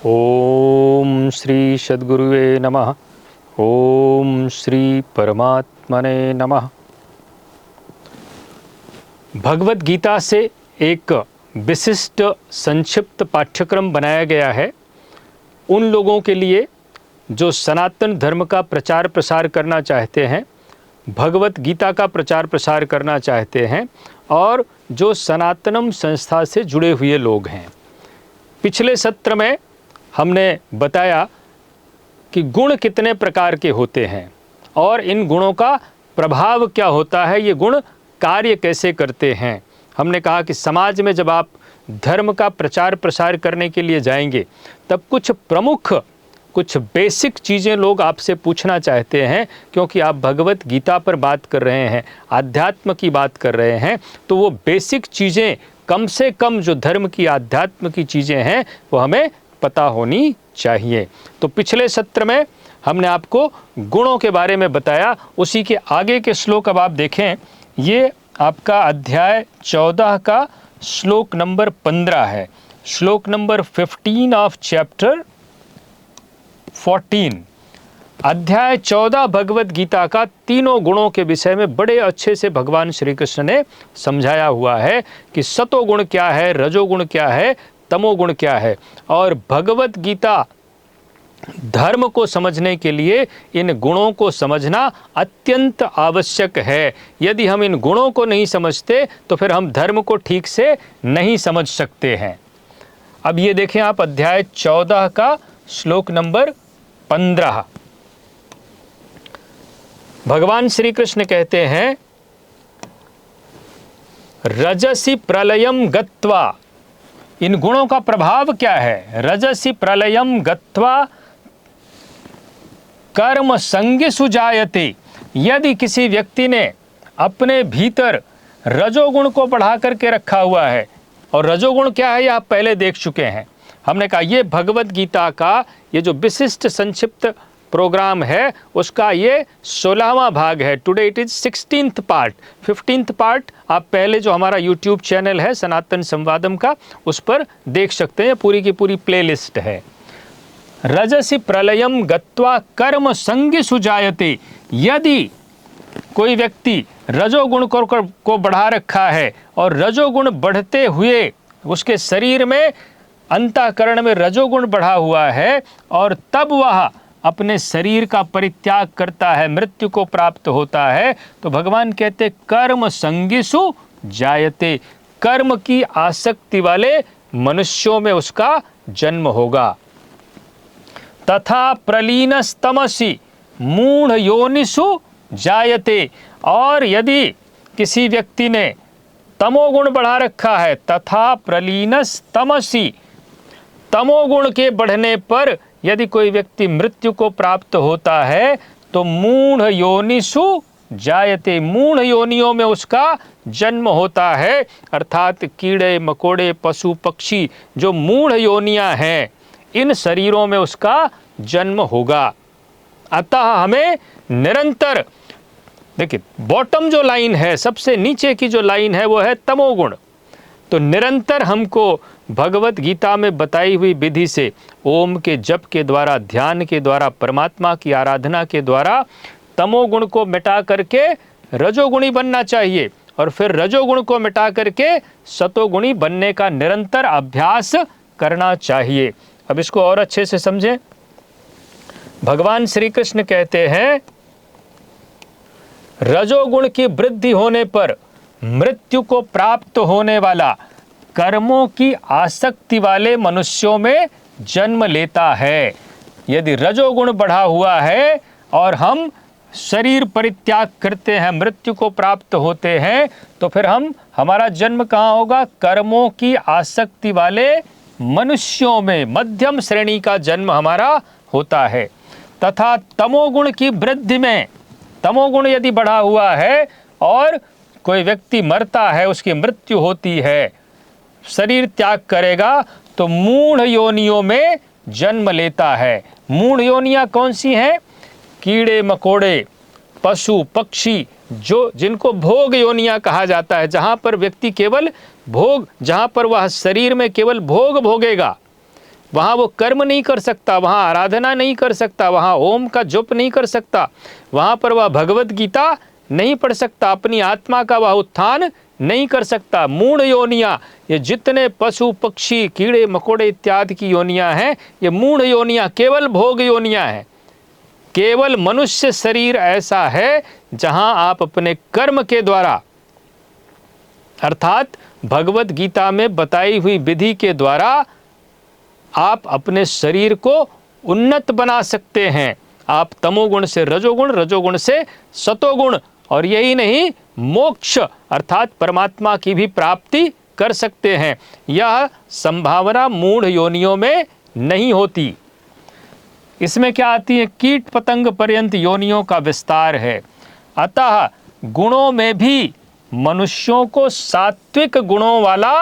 ओम श्री सद्गुरुवे नमः। ओम श्री परमात्मने नमः। भगवत गीता से एक विशिष्ट संक्षिप्त पाठ्यक्रम बनाया गया है उन लोगों के लिए जो सनातन धर्म का प्रचार प्रसार करना चाहते हैं, भगवत गीता का प्रचार प्रसार करना चाहते हैं और जो सनातनम संस्था से जुड़े हुए लोग हैं। पिछले सत्र में हमने बताया कि गुण कितने प्रकार के होते हैं और इन गुणों का प्रभाव क्या होता है, ये गुण कार्य कैसे करते हैं। हमने कहा कि समाज में जब आप धर्म का प्रचार प्रसार करने के लिए जाएंगे तब कुछ बेसिक चीज़ें लोग आपसे पूछना चाहते हैं, क्योंकि आप भगवत गीता पर बात कर रहे हैं, आध्यात्म की बात कर रहे हैं, तो वो बेसिक चीज़ें कम से कम जो धर्म की आध्यात्म की चीज़ें हैं वो हमें पता होनी चाहिए। तो पिछले सत्र में हमने आपको गुणों के बारे में बताया। उसी के आगे के श्लोक अब आप देखें, ये आपका अध्याय 14 का श्लोक नंबर 15 है। श्लोक नंबर 15 ऑफ चैप्टर 14, अध्याय 14 भगवत गीता का तीनों गुणों के विषय में बड़े अच्छे से भगवान श्री कृष्ण ने समझाया हुआ है कि सतोगुण क्या है, रजोगुण क्या है, तमोगुण क्या है। और भगवत गीता धर्म को समझने के लिए इन गुणों को समझना अत्यंत आवश्यक है। यदि हम इन गुणों को नहीं समझते तो फिर हम धर्म को ठीक से नहीं समझ सकते हैं। अब ये देखें आप अध्याय 14 का श्लोक नंबर 15। भगवान श्री कृष्ण कहते हैं, रजसी प्रलयम गत्वा। इन गुणों का प्रभाव क्या है? रजसी प्रलयम गत्वा कर्म संगिषु जायते। यदि किसी व्यक्ति ने अपने भीतर रजोगुण को बढ़ा करके रखा हुआ है, और रजोगुण क्या है ये आप पहले देख चुके हैं। हमने कहा ये भगवत गीता का ये जो विशिष्ट संक्षिप्त प्रोग्राम है उसका ये 16वां भाग है। Today it is 16th part. 15th part आप पहले जो हमारा यूट्यूब चैनल है सनातन संवादम का उस पर देख सकते हैं, पूरी की पूरी प्लेलिस्ट है। रजसी प्रलयम गत्वा कर्म संगिषु जायते। यदि कोई व्यक्ति रजोगुण को बढ़ा रखा है और रजोगुण बढ़ते हुए उसके शरीर में अंतःकरण में रजोगुण बढ़ा हुआ है और तब वह अपने शरीर का परित्याग करता है, मृत्यु को प्राप्त होता है, तो भगवान कहते कर्म संगिषु जायते। कर्म की आसक्ति वाले मनुष्यों में उसका जन्म होगा। तथा प्रलीनस्तमसि मूढ़ योनिषु जायते। और यदि किसी व्यक्ति ने तमोगुण बढ़ा रखा है, तथा प्रलीनस्तमसि, तमोगुण के बढ़ने पर यदि कोई व्यक्ति मृत्यु को प्राप्त होता है तो मूढ़ योनिषु जायते। मूढ़ योनियों में उसका जन्म होता है, अर्थात कीड़े मकोड़े पशु पक्षी जो मूढ़ योनियां हैं इन शरीरों में उसका जन्म होगा। अतः हमें निरंतर देखिए, बॉटम जो लाइन है, सबसे नीचे की जो लाइन है वो है तमोगुण। तो निरंतर हमको भगवत गीता में बताई हुई विधि से ओम के जप के द्वारा, ध्यान के द्वारा, परमात्मा की आराधना के द्वारा तमोगुण को मिटा करके रजोगुणी बनना चाहिए और फिर रजोगुण को मिटा करके सतोगुणी बनने का निरंतर अभ्यास करना चाहिए। अब इसको और अच्छे से समझें। भगवान श्री कृष्ण कहते हैं, रजोगुण की वृद्धि होने पर मृत्यु को प्राप्त होने वाला कर्मों की आसक्ति वाले मनुष्यों में जन्म लेता है। यदि रजोगुण बढ़ा हुआ है और हम शरीर परित्याग करते हैं, मृत्यु को प्राप्त होते हैं, तो फिर हमारा जन्म कहाँ होगा? कर्मों की आसक्ति वाले मनुष्यों में, मध्यम श्रेणी का जन्म हमारा होता है। तथा तमोगुण की वृद्धि में, तमोगुण यदि बढ़ा हुआ है और कोई व्यक्ति मरता है, उसकी मृत्यु होती है, शरीर त्याग करेगा, तो मूढ़ योनियों में जन्म लेता है। मूढ़ योनियां कौन सी हैं? कीड़े मकोड़े पशु पक्षी, जो जिनको भोग योनियां कहा जाता है, जहां पर व्यक्ति केवल भोग, जहां पर वह शरीर में केवल भोग भोगेगा, वहाँ वो कर्म नहीं कर सकता, वहाँ आराधना नहीं कर सकता, वहाँ ओम का जप नहीं कर सकता, वहाँ पर वह भगवत गीता नहीं पढ़ सकता, अपनी आत्मा का वह उत्थान नहीं कर सकता। मूढ़ योनियाँ, ये जितने पशु पक्षी कीड़े मकोड़े इत्यादि की योनियाँ हैं, ये मूढ़ योनियाँ केवल भोग योनियाँ हैं। केवल मनुष्य शरीर ऐसा है जहाँ आप अपने कर्म के द्वारा, अर्थात भगवत गीता में बताई हुई विधि के द्वारा आप अपने शरीर को उन्नत बना सकते हैं। आप तमोगुण से रजोगुण, रजोगुण से सतोगुण, और यही नहीं मोक्ष अर्थात परमात्मा की भी प्राप्ति कर सकते हैं। यह संभावना मूढ़ योनियों में नहीं होती। इसमें क्या आती है? कीट पतंग पर्यंत योनियों का विस्तार है। अतः गुणों में भी मनुष्यों को सात्विक गुणों वाला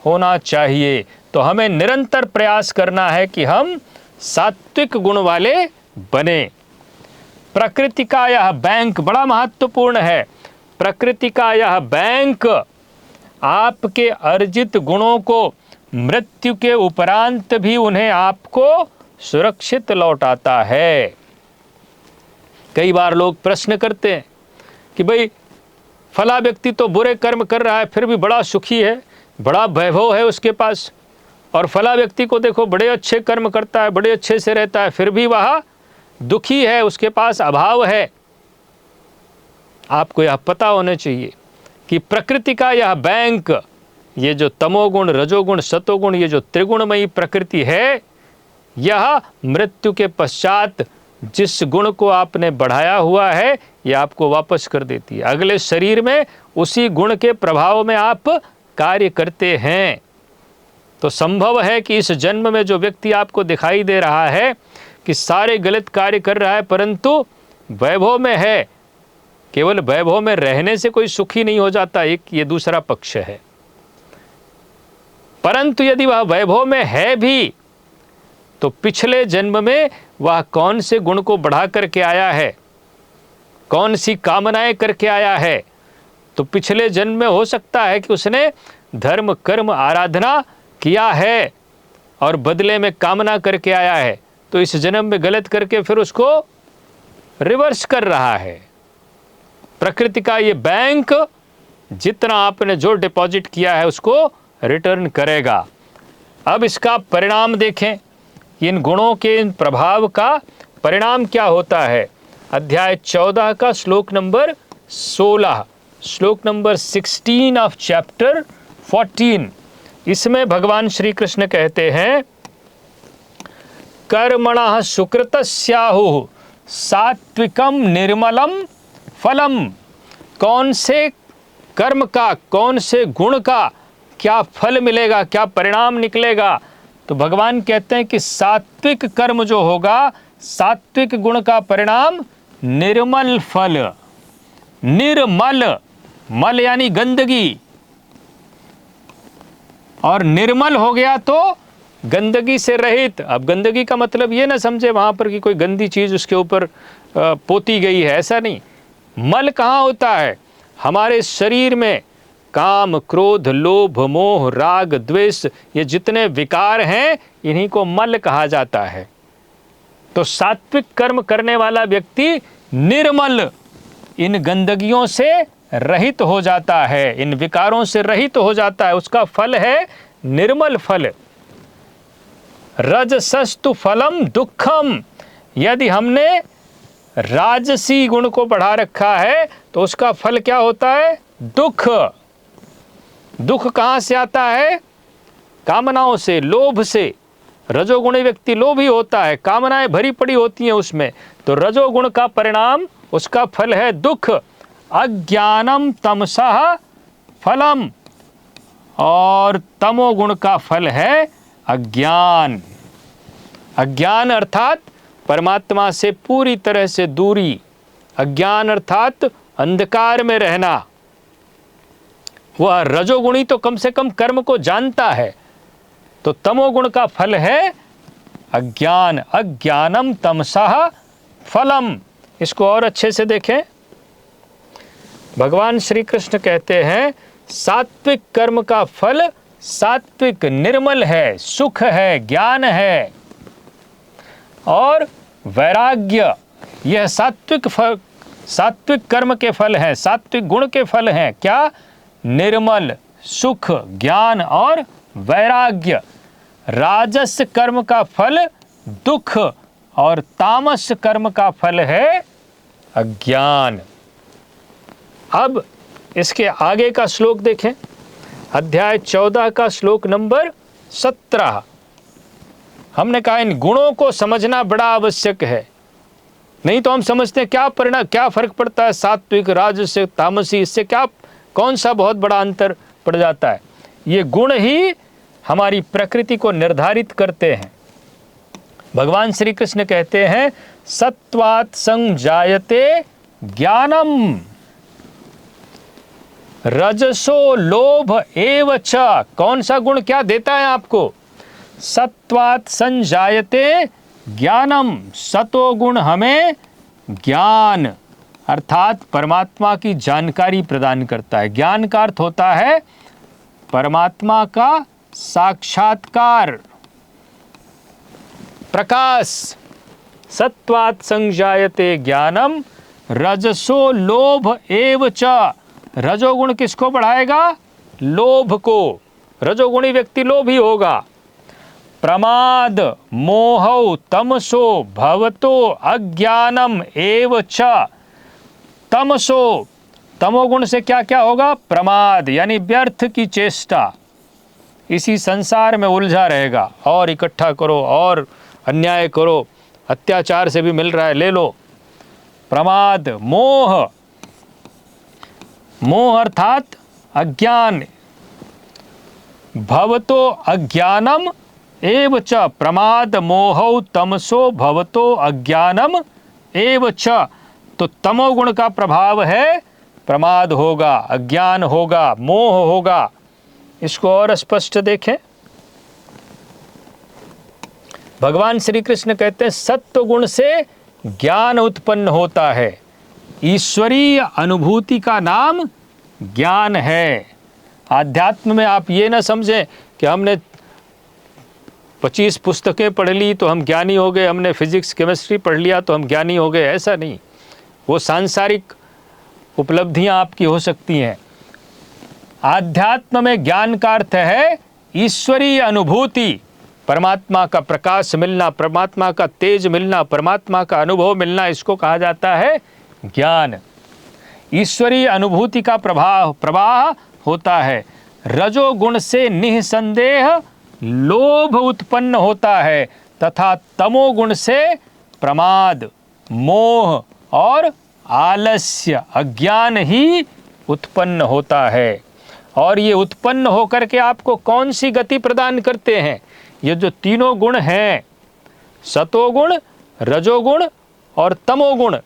होना चाहिए। तो हमें निरंतर प्रयास करना है कि हम सात्विक गुण वाले बने। प्रकृति का यह बैंक बड़ा महत्वपूर्ण है। प्रकृति का यह बैंक आपके अर्जित गुणों को मृत्यु के उपरांत भी उन्हें आपको सुरक्षित लौटाता है। कई बार लोग प्रश्न करते हैं कि भाई फला व्यक्ति तो बुरे कर्म कर रहा है फिर भी बड़ा सुखी है, बड़ा वैभव है उसके पास, और फला व्यक्ति को देखो बड़े अच्छे कर्म करता है, बड़े अच्छे से रहता है, फिर भी वह दुखी है, उसके पास अभाव है। आपको यह पता होना चाहिए कि प्रकृति का यह बैंक, ये जो तमोगुण रजोगुण सतोगुण, ये जो त्रिगुणमयी प्रकृति है, यह मृत्यु के पश्चात जिस गुण को आपने बढ़ाया हुआ है यह आपको वापस कर देती है। अगले शरीर में उसी गुण के प्रभाव में आप कार्य करते हैं। तो संभव है कि इस जन्म में जो व्यक्ति आपको दिखाई दे रहा है कि सारे गलत कार्य कर रहा है परंतु वैभव में है, केवल वैभव में रहने से कोई सुखी नहीं हो जाता, एक ये दूसरा पक्ष है। परंतु यदि वह वैभव में है भी तो पिछले जन्म में वह कौन से गुण को बढ़ा करके आया है, कौन सी कामनाएं करके आया है, तो पिछले जन्म में हो सकता है कि उसने धर्म कर्म आराधना किया है और बदले में कामना करके आया है, तो इस जन्म में गलत करके फिर उसको रिवर्स कर रहा है। प्रकृति का ये बैंक जितना आपने जो डिपॉजिट किया है उसको रिटर्न करेगा। अब इसका परिणाम देखें, इन गुणों के इन प्रभाव का परिणाम क्या होता है। अध्याय 14 का श्लोक नंबर 16, श्लोक नंबर 16 ऑफ चैप्टर 14, इसमें भगवान श्री कृष्ण कहते हैं कर्मणः सुकृतस्याहुः सात्विकम निर्मलम फलम। कौन से कर्म का, कौन से गुण का क्या फल मिलेगा, क्या परिणाम निकलेगा, तो भगवान कहते हैं कि सात्विक कर्म जो होगा, सात्विक गुण का परिणाम निर्मल फल। निर्मल, मल यानी गंदगी, और निर्मल हो गया तो गंदगी से रहित। अब गंदगी का मतलब ये ना समझे वहां पर कि कोई गंदी चीज उसके ऊपर पोती गई है, ऐसा नहीं। मल कहाँ होता है? हमारे शरीर में काम क्रोध लोभ मोह राग द्वेष, ये जितने विकार हैं इन्हीं को मल कहा जाता है। तो सात्विक कर्म करने वाला व्यक्ति निर्मल, इन गंदगियों से रहित हो जाता है, इन विकारों से रहित हो जाता है। उसका फल है निर्मल फल। रजसस्तु फलम दुखम, यदि हमने राजसी गुण को बढ़ा रखा है तो उसका फल क्या होता है? दुख। दुख कहाँ से आता है? कामनाओं से, लोभ से। रजोगुणी व्यक्ति लोभी होता है, कामनाएं भरी पड़ी होती हैं उसमें, तो रजोगुण का परिणाम, उसका फल है दुख। अज्ञानम तमसः फलम, और तमोगुण का फल है अज्ञान। अज्ञान अर्थात परमात्मा से पूरी तरह से दूरी, अज्ञान अर्थात अंधकार में रहना। वह रजोगुणी तो कम से कम कर्म को जानता है, तो तमोगुण का फल है अज्ञान। अज्ञानम तमसः फलम। इसको और अच्छे से देखें, भगवान श्री कृष्ण कहते हैं सात्विक कर्म का फल सात्विक निर्मल है, सुख है, ज्ञान है। और वैराग्य, यह सात्विक कर्म के फल हैं, सात्विक गुण के फल हैं। क्या? निर्मल, सुख, ज्ञान और वैराग्य। राजस कर्म का फल दुख और तामस कर्म का फल है अज्ञान। अब इसके आगे का श्लोक देखें, अध्याय 14 का श्लोक नंबर 17। हमने कहा इन गुणों को समझना बड़ा आवश्यक है, नहीं तो हम समझते हैं क्या फर्क पड़ता है सात्विक, राजसिक, तामसी, इससे कौन सा बहुत बड़ा अंतर पड़ जाता है। ये गुण ही हमारी प्रकृति को निर्धारित करते हैं। भगवान श्री कृष्ण कहते हैं सत्वात् संजायते ज्ञानम रजसो लोभ एव च। कौन सा गुण क्या देता है आपको? सत्वात् संजायते ज्ञानम, सतो गुण हमें ज्ञान अर्थात परमात्मा की जानकारी प्रदान करता है। ज्ञान का अर्थ होता है परमात्मा का साक्षात्कार, प्रकाश। सत्वात् संजायते ज्ञानम रजसो लोभ एव च। रजोगुण किसको बढ़ाएगा? लोभ को। रजोगुणी व्यक्ति लोभी होगा। प्रमाद मोहौ तमसो भवतो अज्ञानम एव च। तमसो, तमोगुण से क्या क्या होगा? प्रमाद यानी व्यर्थ की चेष्टा, इसी संसार में उलझा रहेगा। और इकट्ठा करो और अन्याय करो, अत्याचार से भी मिल रहा है, ले लो। प्रमाद, मोह, मोह अर्थात अज्ञान। भवतो अज्ञानम एव च। प्रमाद मोहौ तमसो भवतो अज्ञानम एव च। तो तमोगुण का प्रभाव है प्रमाद होगा, अज्ञान होगा, मोह होगा। इसको और स्पष्ट देखें, भगवान श्री कृष्ण कहते हैं सत्व गुण से ज्ञान उत्पन्न होता है। ईश्वरीय अनुभूति का नाम ज्ञान है। आध्यात्म में आप ये ना समझें कि हमने 25 पुस्तकें पढ़ ली तो हम ज्ञानी हो गए, हमने फिजिक्स केमिस्ट्री पढ़ लिया तो हम ज्ञानी हो गए, ऐसा नहीं। वो सांसारिक उपलब्धियां आपकी हो सकती हैं। आध्यात्म में ज्ञान का अर्थ है ईश्वरीय अनुभूति, परमात्मा का प्रकाश मिलना, परमात्मा का तेज मिलना, परमात्मा का अनुभव मिलना, इसको कहा जाता है ज्ञान। ईश्वरीय अनुभूति का प्रवाह होता है। रजोगुण से निःसंदेह लोभ उत्पन्न होता है तथा तमोगुण से प्रमाद, मोह और आलस्य, अज्ञान ही उत्पन्न होता है। और ये उत्पन्न होकर के आपको कौन सी गति प्रदान करते हैं? ये जो तीनों गुण हैं, सतोगुण, रजोगुण और तमोगुण।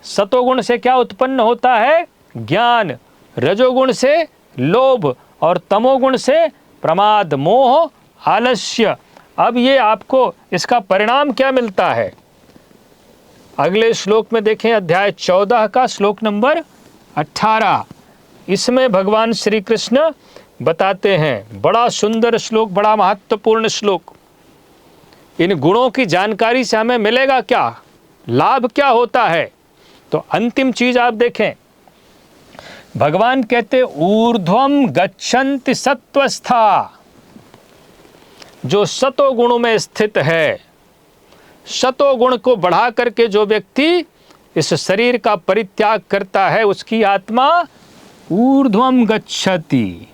सतोगुण से क्या उत्पन्न होता है? ज्ञान। रजोगुण से लोभ और तमोगुण से प्रमाद, मोह, आलस्य। अब ये आपको इसका परिणाम क्या मिलता है? अगले श्लोक में देखें, अध्याय 14 का श्लोक नंबर 18। इसमें भगवान श्री कृष्ण बताते हैं, बड़ा सुंदर श्लोक, बड़ा महत्वपूर्ण श्लोक। इन गुणों की जानकारी से हमें मिलेगा क्या, लाभ क्या होता है? तो अंतिम चीज आप देखें, भगवान कहते ऊर्ध्वम गच्छन्ति सत्वस्था। जो सतो गुणों में स्थित है, सतो गुण को बढ़ा करके जो व्यक्ति इस शरीर का परित्याग करता है, उसकी आत्मा ऊर्ध्वम गच्छति,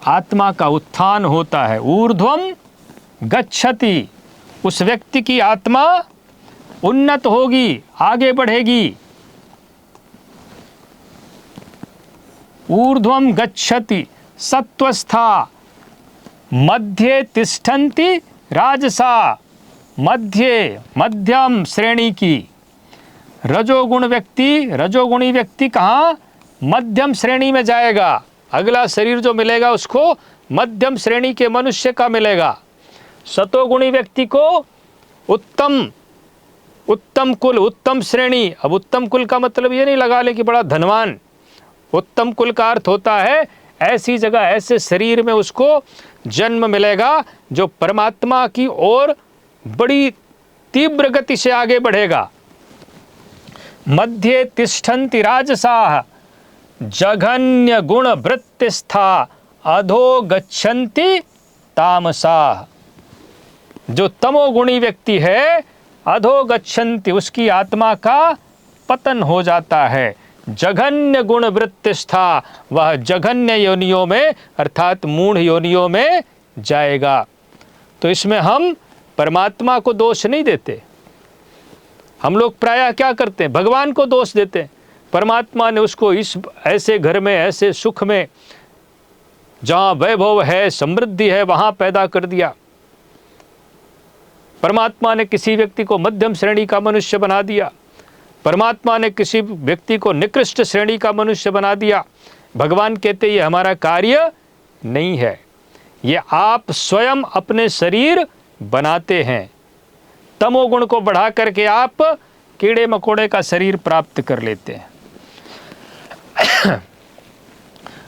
आत्मा का उत्थान होता है। ऊर्ध्वम गच्छति, उस व्यक्ति की आत्मा उन्नत होगी, आगे बढ़ेगी। ऊर्ध्वम गच्छति सत्वस्था मध्ये तिष्ठन्ति राजसा। मध्यम श्रेणी की। रजोगुणी व्यक्ति कहाँ? मध्यम श्रेणी में जाएगा। अगला शरीर जो मिलेगा उसको मध्यम श्रेणी के मनुष्य का मिलेगा। सतोगुणी व्यक्ति को उत्तम कुल, उत्तम श्रेणी। अब उत्तम कुल का मतलब ये नहीं लगा ले कि बड़ा धनवान, उत्तम कुल का अर्थ होता है ऐसी जगह, ऐसे शरीर में उसको जन्म मिलेगा जो परमात्मा की ओर बड़ी तीव्र गति से आगे बढ़ेगा। मध्य तिष्ठन्ति राजसाः जघन्य गुण वृत्तिस्था अधो गच्छन्ति तामसाः। जो तमोगुणी व्यक्ति है, अधो गच्छन्ति, उसकी आत्मा का पतन हो जाता है। जघन्य गुण वृत्तिस्था, वह जघन्य योनियों में अर्थात मूढ़ योनियों में जाएगा। तो इसमें हम परमात्मा को दोष नहीं देते। हम लोग प्रायः क्या करते हैं, भगवान को दोष देते हैं। परमात्मा ने उसको इस ऐसे घर में, ऐसे सुख में, जहाँ वैभव है, समृद्धि है, वहाँ पैदा कर दिया। परमात्मा ने किसी व्यक्ति को मध्यम श्रेणी का मनुष्य बना दिया। परमात्मा ने किसी व्यक्ति को निकृष्ट श्रेणी का मनुष्य बना दिया। भगवान कहते ये हमारा कार्य नहीं है, ये आप स्वयं अपने शरीर बनाते हैं। तमोगुण को बढ़ा करके आप कीड़े मकोड़े का शरीर प्राप्त कर लेते हैं।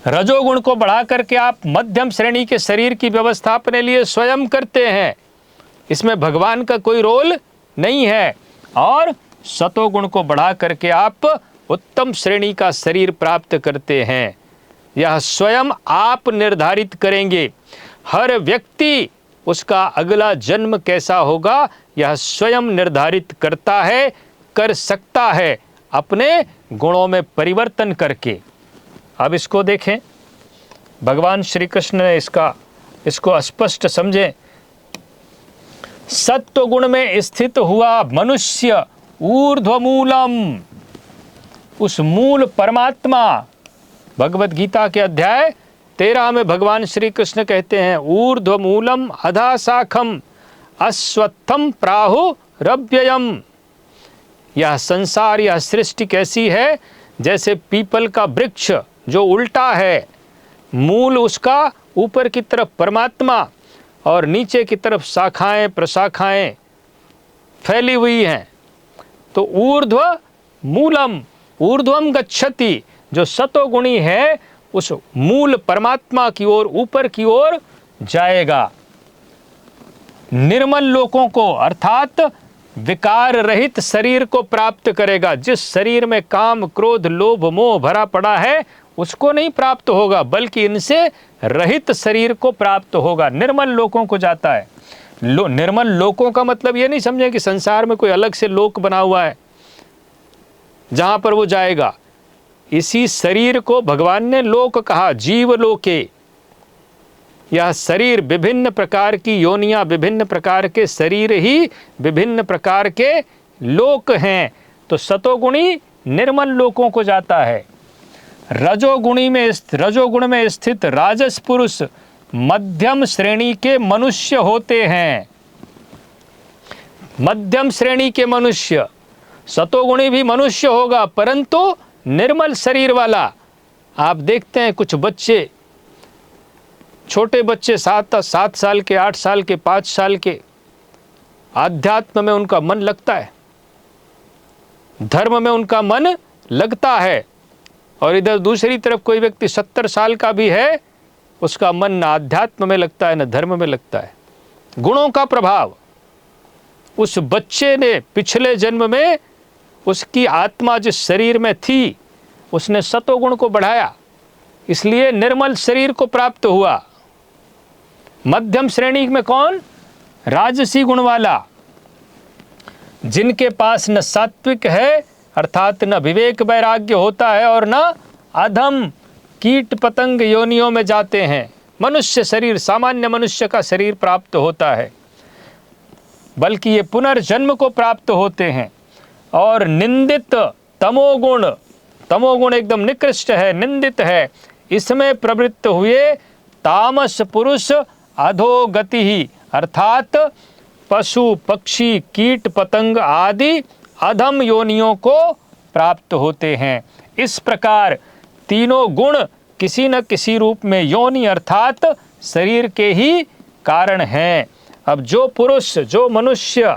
रजोगुण को बढ़ा करके आप मध्यम श्रेणी के शरीर की व्यवस्था अपने लिए स्वयं करते हैं। इसमें भगवान का कोई रोल नहीं है। और सतोगुण को बढ़ा करके आप उत्तम श्रेणी का शरीर प्राप्त करते हैं। यह स्वयं आप निर्धारित करेंगे। हर व्यक्ति उसका अगला जन्म कैसा होगा यह स्वयं निर्धारित करता है, कर सकता है अपने गुणों में परिवर्तन करके। अब इसको देखें, भगवान श्री कृष्ण ने इसको स्पष्ट समझें। सत्व गुण में स्थित हुआ मनुष्य ऊर्ध्वमूलम, उस मूल परमात्मा, भगवत गीता के अध्याय 13 में भगवान श्री कृष्ण कहते हैं ऊर्ध्वमूलम अधा शाखम अश्वत्थम प्राहुरव्ययम। यह संसार, यह सृष्टि कैसी है, जैसे पीपल का वृक्ष जो उल्टा है, मूल उसका ऊपर की तरफ परमात्मा और नीचे की तरफ शाखाएं प्रशाखाएं फैली हुई हैं। तो ऊर्ध्व मूलम ऊर्ध्वम गच्छति, जो सतोगुणी है उस मूल परमात्मा की ओर, ऊपर की ओर जाएगा। निर्मल लोकों को अर्थात विकार रहित शरीर को प्राप्त करेगा। जिस शरीर में काम क्रोध लोभ मोह भरा पड़ा है उसको नहीं प्राप्त होगा, बल्कि इनसे रहित शरीर को प्राप्त होगा। निर्मल लोकों को जाता है। निर्मल लोकों का मतलब ये नहीं समझे कि संसार में कोई अलग से लोक बना हुआ है जहां पर वो जाएगा। इसी शरीर को भगवान ने लोक कहा, जीव लोके। यह शरीर विभिन्न प्रकार की योनियां, विभिन्न प्रकार के शरीर ही विभिन्न प्रकार के लोक हैं। तो सतोगुणी निर्मल लोकों को जाता है। रजोगुण में स्थित राजस पुरुष मध्यम श्रेणी के मनुष्य होते हैं। मध्यम श्रेणी के मनुष्य, सतोगुणी भी मनुष्य होगा परंतु निर्मल शरीर वाला। आप देखते हैं कुछ बच्चे, छोटे बच्चे 7 साल के, 8 साल के, 5 साल के, आध्यात्म में उनका मन लगता है, धर्म में उनका मन लगता है। और इधर दूसरी तरफ कोई व्यक्ति 70 साल का भी है, उसका मन न आध्यात्म में लगता है न धर्म में लगता है। गुणों का प्रभाव, उस बच्चे ने पिछले जन्म में उसकी आत्मा जिस शरीर में थी उसने सतोगुण को बढ़ाया, इसलिए निर्मल शरीर को प्राप्त हुआ। मध्यम श्रेणी में कौन? राजसी गुण वाला, जिनके पास न सात्विक है अर्थात न विवेक वैराग्य होता है और न अधम कीट पतंग योनियों में जाते हैं। मनुष्य शरीर, सामान्य मनुष्य का शरीर प्राप्त होता है, बल्कि ये पुनर्जन्म को प्राप्त होते हैं। और निंदित तमोगुण एकदम निकृष्ट है, निंदित है, इसमें प्रवृत्त हुए तामस पुरुष अधोगति ही अर्थात पशु पक्षी कीट पतंग आदि अधम योनियों को प्राप्त होते हैं। इस प्रकार तीनों गुण किसी न किसी रूप में योनि अर्थात शरीर के ही कारण हैं। अब जो पुरुष, जो मनुष्य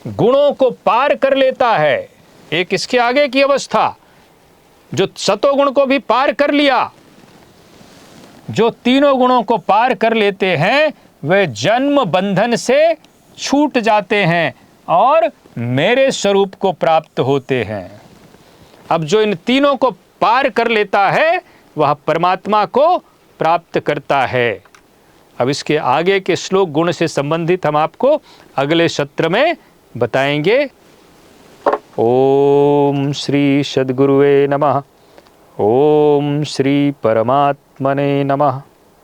गुणों को पार कर लेता है, एक इसके आगे की अवस्था, जो सतोगुण को भी पार कर लिया, जो तीनों गुणों को पार कर लेते हैं, वे जन्म बंधन से छूट जाते हैं और मेरे स्वरूप को प्राप्त होते हैं। अब जो इन तीनों को पार कर लेता है वह परमात्मा को प्राप्त करता है। अब इसके आगे के श्लोक गुण से संबंधित हम आपको अगले सत्र में बताएंगे। ओम श्री सद्गुरुवे नमः। ओम श्री परमात्मने नमः।